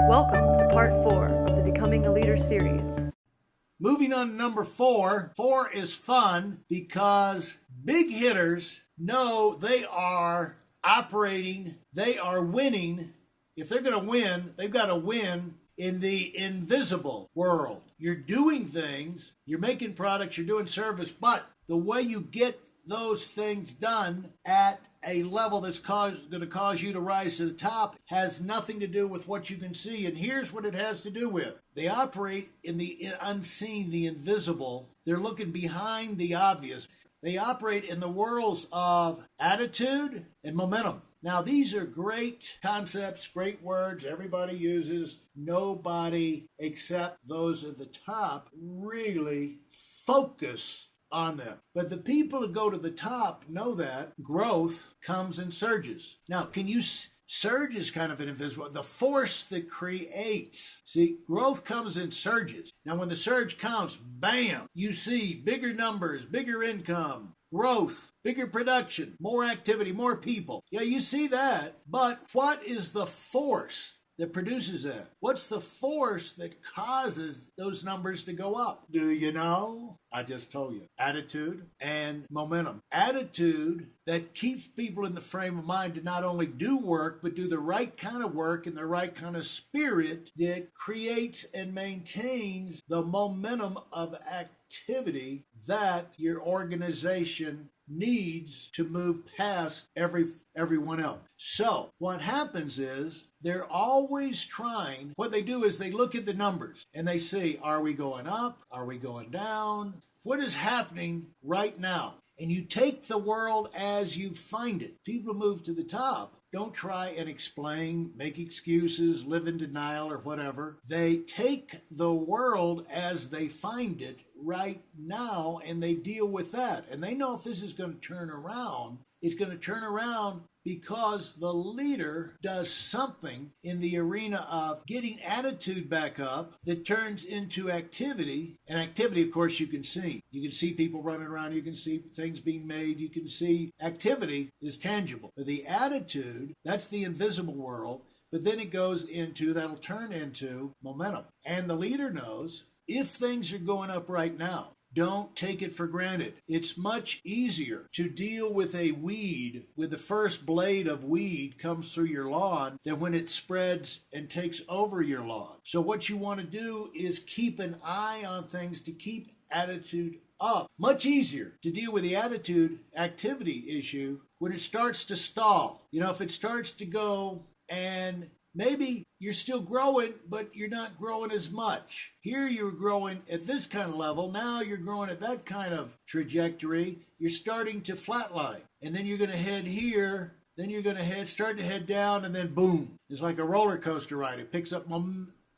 Welcome to part 4 of the Becoming a Leader series. Moving on to number 4. 4 is fun because big hitters know they are operating, they are winning. If they're going to win, they've got to win in the invisible world. You're doing things, you're making products, you're doing service, but the way you get those things done at a level that's going to cause you to rise to the top has nothing to do with what you can see. And here's what it has to do with. They operate in the unseen, the invisible. They're looking behind the obvious. They operate in the worlds of attitude and momentum. Now, these are great concepts, great words everybody uses. Nobody except those at the top really focus on them. But the people who go to the top know that growth comes in surges. Now, surge is kind of an invisible, the force that creates. See, growth comes in surges. Now, when the surge comes, bam, you see bigger numbers, bigger income, growth, bigger production, more activity, more people. Yeah, you see that. But what is the force that produces that? What's the force that causes those numbers to go up? Do you know? I just told you. Attitude and momentum. Attitude that keeps people in the frame of mind to not only do work, but do the right kind of work in the right kind of spirit that creates and maintains the momentum of activity that your organization needs to move past everyone else. So what happens is they're always trying, what they do is they look at the numbers and they see, are we going up? Are we going down? What is happening right now? And you take the world as you find it. People who move to the top don't try and explain, make excuses, live in denial or whatever. They take the world as they find it right now and they deal with that. And they know if this is going to turn around, it's going to turn around because the leader does something in the arena of getting attitude back up that turns into activity. And activity, of course, you can see. You can see people running around. You can see things being made. You can see activity is tangible. But the attitude, that's the invisible world. But then it goes into, that'll turn into momentum. And the leader knows if things are going up right now, don't take it for granted. It's much easier to deal with a weed when the first blade of weed comes through your lawn than when it spreads and takes over your lawn. So what you want to do is keep an eye on things to keep attitude up. Much easier to deal with the attitude activity issue when it starts to stall. You know, if it starts to go and maybe you're still growing, but you're not growing as much. Here you're growing at this kind of level. Now you're growing at that kind of trajectory. You're starting to flatline. And then you're going to head here. Then you're going to start to head down, and then boom. It's like a roller coaster ride. It picks up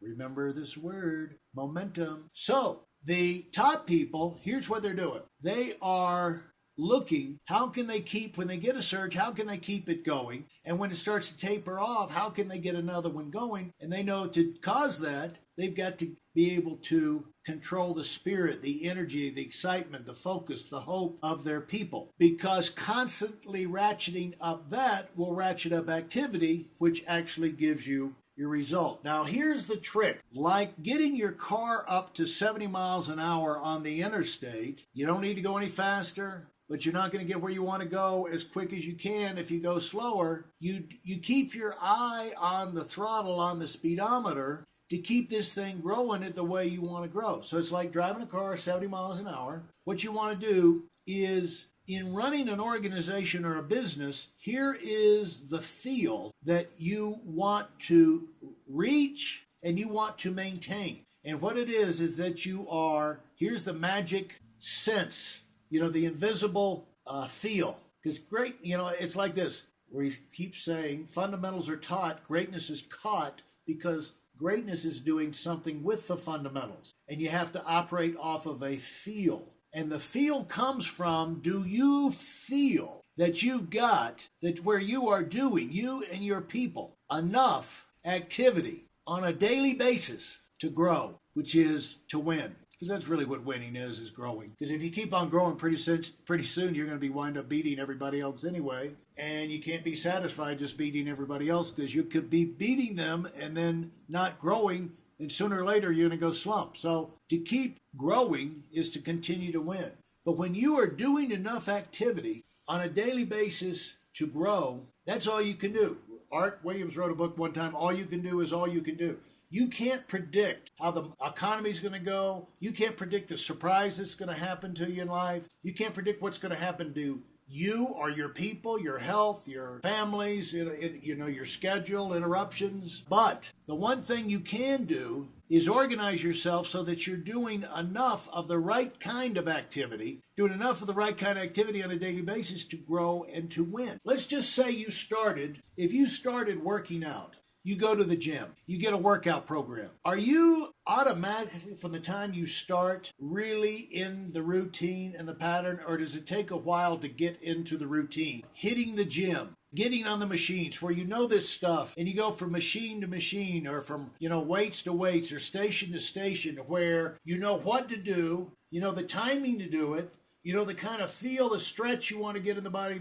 remember this word, momentum. So the top people, here's what they're doing. They are looking, how can they keep, when they get a surge, how can they keep it going? And when it starts to taper off, how can they get another one going? And they know to cause that, they've got to be able to control the spirit, the energy, the excitement, the focus, the hope of their people. Because constantly ratcheting up that will ratchet up activity, which actually gives you your result. Now, here's the trick. Like getting your car up to 70 miles an hour on the interstate, you don't need to go any faster, but you're not going to get where you want to go as quick as you can if you go slower. You keep your eye on the throttle, on the speedometer, to keep this thing growing at the way you want to grow. So it's like driving a car 70 miles an hour. What you want to do is, in running an organization or a business, here is the field that you want to reach and you want to maintain. And what it is that you are, here's the magic sense, the invisible feel. Because it's like this, where he keeps saying fundamentals are taught, greatness is caught, because greatness is doing something with the fundamentals. And you have to operate off of a feel. And the feel comes from, do you feel that you got, that where you are doing, you and your people, enough activity on a daily basis to grow, which is to win? Because that's really what winning is growing. Because if you keep on growing, pretty soon you're going to be wind up beating everybody else anyway. And you can't be satisfied just beating everybody else, because you could be beating them and then not growing, and sooner or later you're going to go slump. So to keep growing is to continue to win. But when you are doing enough activity on a daily basis to grow, that's all you can do. Art Williams wrote a book one time, all you can do is all you can do. You can't predict how the economy is going to go. You can't predict the surprise that's going to happen to you in life. You can't predict what's going to happen to you or your people, your health, your families, your schedule, interruptions. But the one thing you can do is organize yourself so that you're doing enough of the right kind of activity, on a daily basis to grow and to win. Let's just say if you started working out, you go to the gym, you get a workout program. Are you automatically, from the time you start, really in the routine and the pattern, or does it take a while to get into the routine? Hitting the gym, getting on the machines where you know this stuff, and you go from machine to machine, or from weights to weights, or station to station, where you know what to do, you know the timing to do it, you know the kind of feel, the stretch you want to get in the body,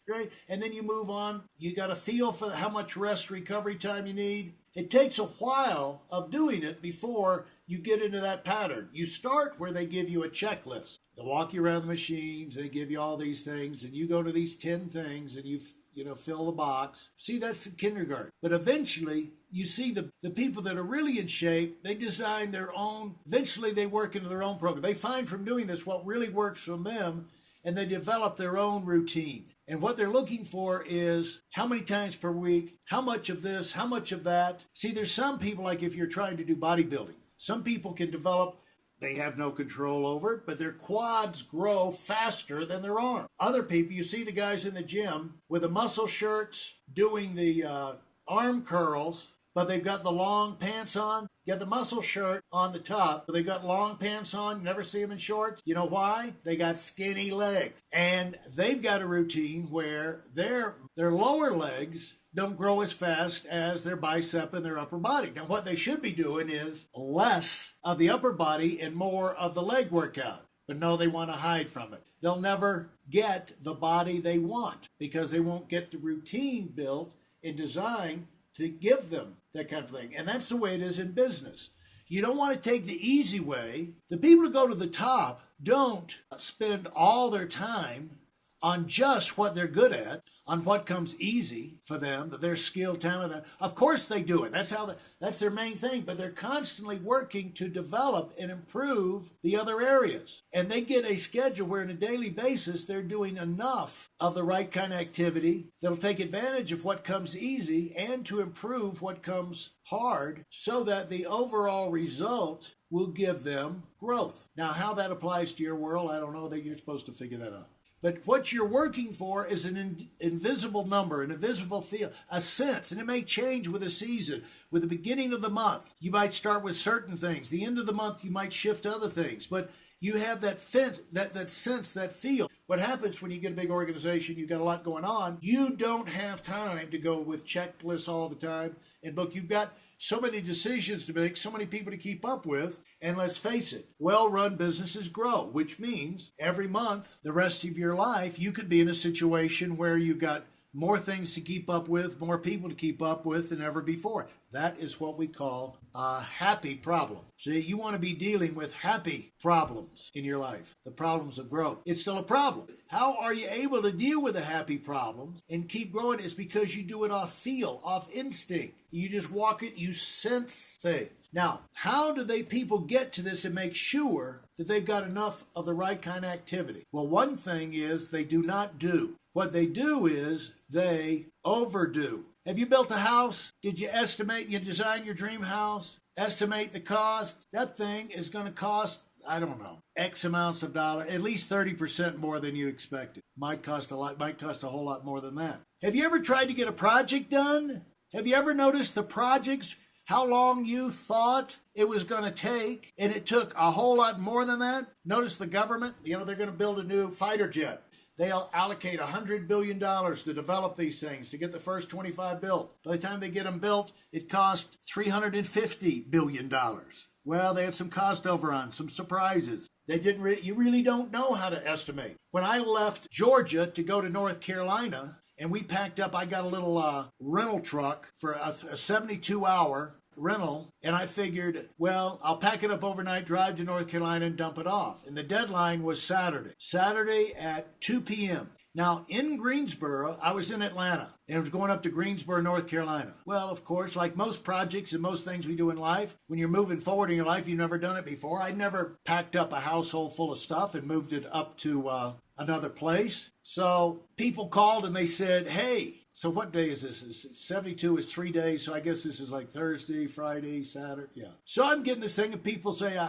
right? And then you move on. You got to feel for how much rest, recovery time you need. It takes a while of doing it before you get into that pattern. You start where they give you a checklist. They walk you around the machines. They give you all these things, and you go to these 10 things, and you fill the box. See, that's the kindergarten. But eventually, you see the people that are really in shape, they design their own. Eventually, they work into their own program. They find from doing this what really works for them, and they develop their own routine. And what they're looking for is how many times per week, how much of this, how much of that. See, there's some people, like if you're trying to do bodybuilding, some people can develop, they have no control over it, but their quads grow faster than their arms. Other people, you see the guys in the gym with the muscle shirts doing the arm curls, but they've got the long pants on. Get the muscle shirt on the top, but they've got long pants on. You never see them in shorts. You know why? They got skinny legs. And they've got a routine where their lower legs don't grow as fast as their bicep and their upper body. Now, what they should be doing is less of the upper body and more of the leg workout. But no, they want to hide from it. They'll never get the body they want because they won't get the routine built and designed to give them that kind of thing. And that's the way it is in business. You don't want to take the easy way. The people who go to the top don't spend all their time on just what they're good at, on what comes easy for them, that they're skilled, talented. Of course they do it. That's their main thing. But they're constantly working to develop and improve the other areas. And they get a schedule where on a daily basis they're doing enough of the right kind of activity that'll take advantage of what comes easy and to improve what comes hard, so that the overall result will give them growth. Now, how that applies to your world, I don't know. That you're supposed to figure that out. But what you're working for is an invisible number, an invisible feel, a sense, and it may change with a season. With the beginning of the month, you might start with certain things. The end of the month, you might shift to other things. But you have that sense, that feel. What happens when you get a big organization, you've got a lot going on, you don't have time to go with checklists all the time and book. You've got so many decisions to make, so many people to keep up with, and let's face it, well-run businesses grow, which means every month, the rest of your life, you could be in a situation where you've got more things to keep up with, more people to keep up with than ever before. That is what we call a happy problem. So you want to be dealing with happy problems in your life, the problems of growth. It's still a problem. How are you able to deal with the happy problems and keep growing? It's because you do it off feel, off instinct. You just walk it, you sense things. Now, how do people get to this and make sure that they've got enough of the right kind of activity? Well, one thing is they do not do. What they do is they overdo. Have you built a house? Did you estimate, you design your dream house? Estimate the cost? That thing is going to cost, I don't know, X amounts of dollars, at least 30% more than you expected. Might cost a lot, might cost a whole lot more than that. Have you ever tried to get a project done? Have you ever noticed the projects, how long you thought it was going to take, and it took a whole lot more than that? Notice the government, they're going to build a new fighter jet. They'll allocate $100 billion to develop these things, to get the first 25 built. By the time they get them built, it costs $350 billion. Well, they had some cost overruns, some surprises. They didn't. You really don't know how to estimate. When I left Georgia to go to North Carolina, and we packed up, I got a little rental truck for a 72-hour rental, and I figured, well, I'll pack it up overnight, drive to North Carolina, and dump it off. And the deadline was Saturday at 2 p.m. Now, in Greensboro, I was in Atlanta, and I was going up to Greensboro, North Carolina. Well, of course, like most projects and most things we do in life, when you're moving forward in your life, you've never done it before. I'd never packed up a household full of stuff and moved it up to another place. So people called and they said, hey, so what day is this? 72 is 3 days, so I guess this is like Thursday, Friday, Saturday. Yeah. So I'm getting this thing, and people say,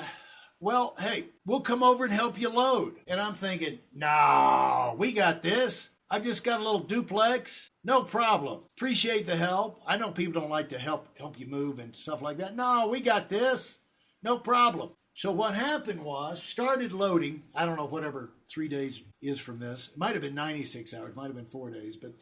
well, hey, we'll come over and help you load. And I'm thinking, no, we got this. I just got a little duplex. No problem. Appreciate the help. I know people don't like to help you move and stuff like that. No, we got this. No problem. So what happened was, started loading. I don't know, whatever 3 days is from this. It might have been 96 hours. Might have been 4 days. But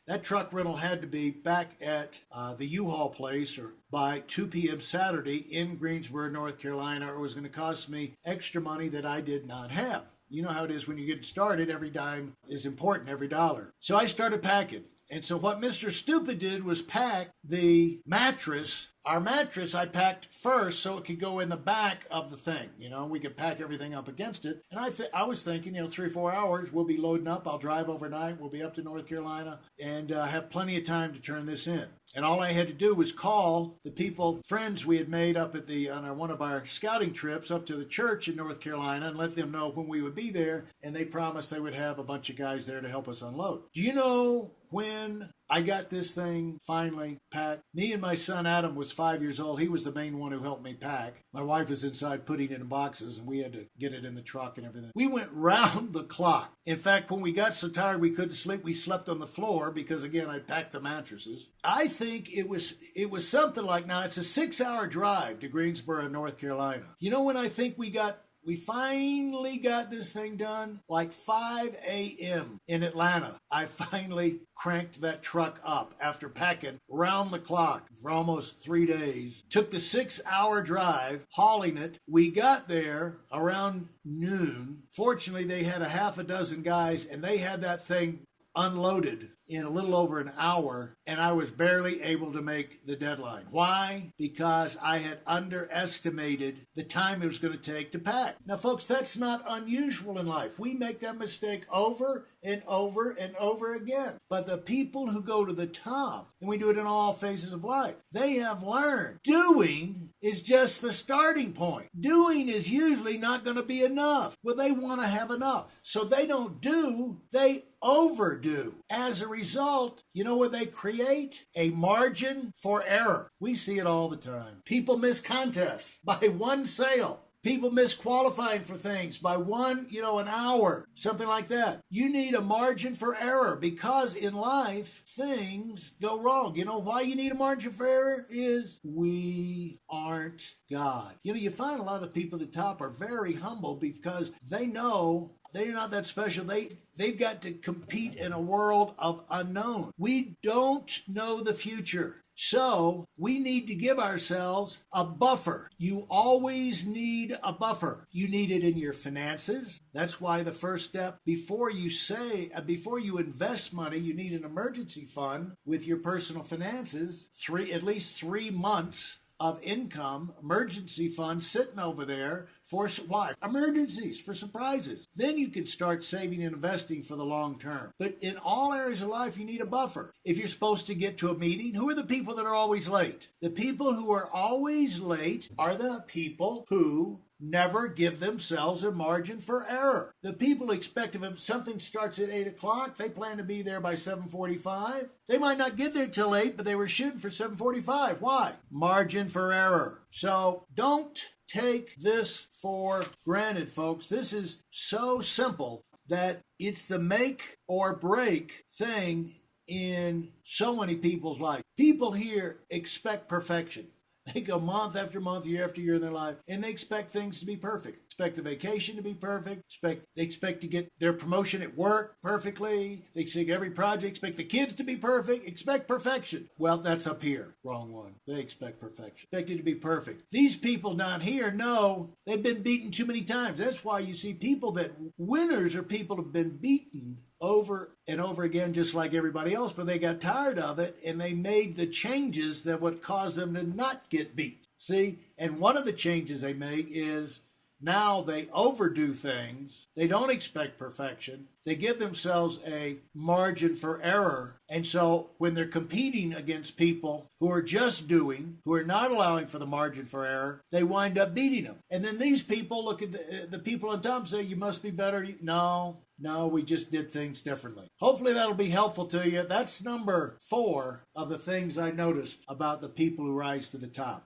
that truck rental had to be back at the U-Haul place or by 2 p.m. Saturday in Greensboro, North Carolina, or it was going to cost me extra money that I did not have. You know how it is when you get started, every dime is important, every dollar. So I started packing. And so what Mr. Stupid did was pack the mattress. Our mattress I packed first so it could go in the back of the thing. You know, we could pack everything up against it. And I was thinking, 3 or 4 hours, we'll be loading up. I'll drive overnight. We'll be up to North Carolina and have plenty of time to turn this in. And all I had to do was call the friends we had made up at on one of our scouting trips up to the church in North Carolina and let them know when we would be there. And they promised they would have a bunch of guys there to help us unload. Do you know when I got this thing finally packed? Me and my son Adam was 5 years old. He was the main one who helped me pack. My wife was inside putting it in boxes, and we had to get it in the truck and everything. We went round the clock. In fact, when we got so tired we couldn't sleep, we slept on the floor because, again, I packed the mattresses. I think it was something like, now it's a 6-hour drive to Greensboro, North Carolina. You know when I think we finally got this thing done? Like 5 a.m. in Atlanta. I finally cranked that truck up after packing round the clock for almost 3 days. Took the 6-hour drive, hauling it. We got there around noon. Fortunately, they had a half a dozen guys, and they had that thing unloaded in a little over an hour, and I was barely able to make the deadline. Why? Because I had underestimated the time it was going to take to pack. Now, folks, that's not unusual in life. We make that mistake over and over and over again. But the people who go to the top, and we do it in all phases of life, they have learned doing is just the starting point. Doing is usually not going to be enough. Well, they want to have enough. So they don't do, they overdo. As a result, you know what they create? A margin for error. We see it all the time. People miss contests by one sale. People miss qualifying for things by an hour, something like that. You need a margin for error because in life, things go wrong. You know why you need a margin for error? Is we aren't God. You find a lot of people at the top are very humble because they know they're not that special. They've got to compete in a world of unknown. We don't know the future. So we need to give ourselves a buffer. You always need a buffer. You need it in your finances. That's why the first step before you invest money, you need an emergency fund with your personal finances, at least 3 months of income, emergency fund sitting over there for why? Emergencies, for surprises. Then you can start saving and investing for the long term. But in all areas of life, you need a buffer. If you're supposed to get to a meeting, who are the people that are always late? The people who are always late are the people who never give themselves a margin for error. The people expect if something starts at 8 o'clock, they plan to be there by 7:45. They might not get there till 8, but they were shooting for 7:45. Why? Margin for error. So don't take this for granted, folks. This is so simple that it's the make or break thing in so many people's lives. People here expect perfection. They go month after month, year after year in their life, and they expect things to be perfect. Expect the vacation to be perfect. They expect to get their promotion at work perfectly. They expect every project. Expect the kids to be perfect. Expect perfection. Well, that's up here. Wrong one. They expect perfection. Expect it to be perfect. These people down here know they've been beaten too many times. That's why you see people that winners are people who've been beaten over and over again, just like everybody else, but they got tired of it and they made the changes that would cause them to not get beat. See, and one of the changes they make is now they overdo things. They don't expect perfection. They give themselves a margin for error. And so when they're competing against people who are just doing, who are not allowing for the margin for error, they wind up beating them. And then these people look at the people on top and say, you must be better. No, we just did things differently. Hopefully that'll be helpful to you. That's number 4 of the things I noticed about the people who rise to the top.